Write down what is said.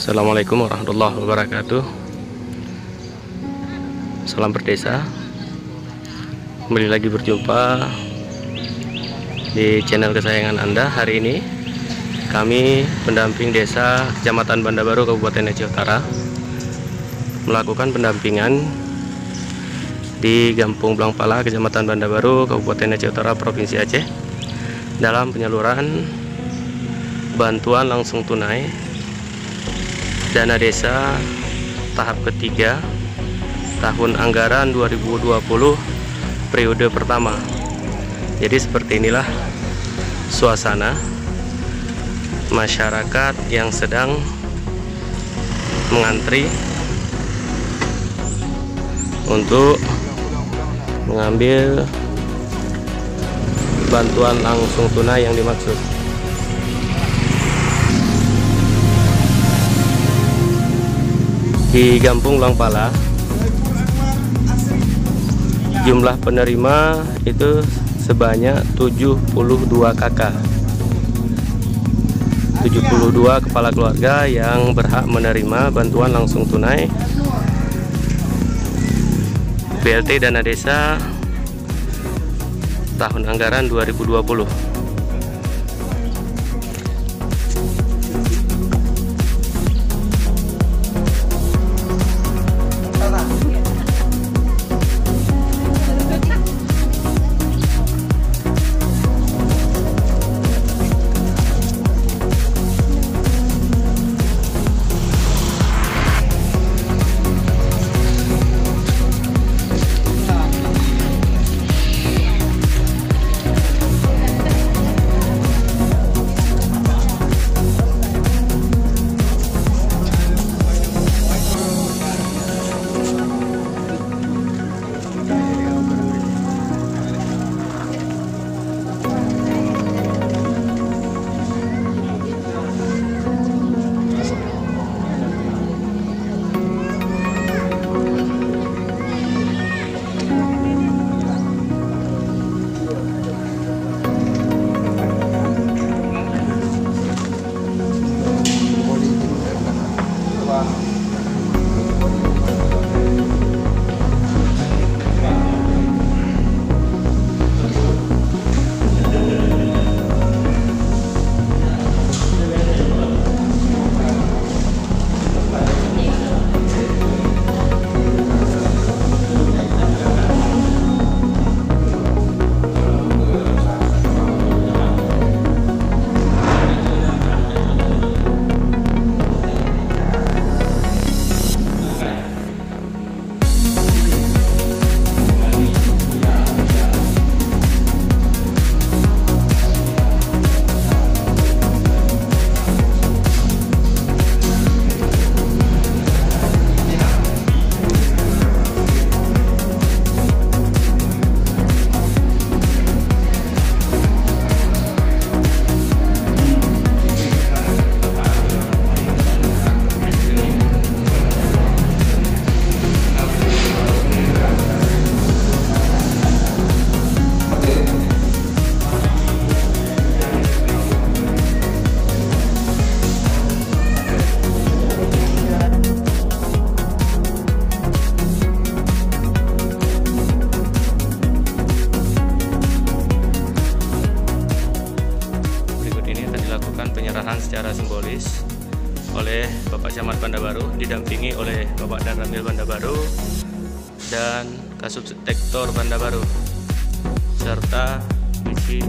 Assalamualaikum warahmatullahi wabarakatuh. Salam berdesa. Kembali lagi berjumpa di channel kesayangan Anda. Hari ini kami pendamping desa Kecamatan Banda Baru, Kabupaten Aceh Utara, melakukan pendampingan di Gampung Blangpala, Kecamatan Banda Baru, Kabupaten Aceh Utara, Provinsi Aceh, dalam penyaluran bantuan langsung tunai dana desa tahap ketiga tahun anggaran 2020 periode pertama. Jadi seperti inilah suasana masyarakat yang sedang mengantri untuk mengambil bantuan langsung tunai yang dimaksud. Di Gampung Blangpala, jumlah penerima itu sebanyak 72 kakak, 72 kepala keluarga yang berhak menerima bantuan langsung tunai BLT dana desa tahun anggaran 2020. Penyerahan secara simbolis oleh Bapak Camat Banda Baru, didampingi oleh Bapak Dan Ramil Banda Baru dan Kasubsektor Banda Baru, serta misi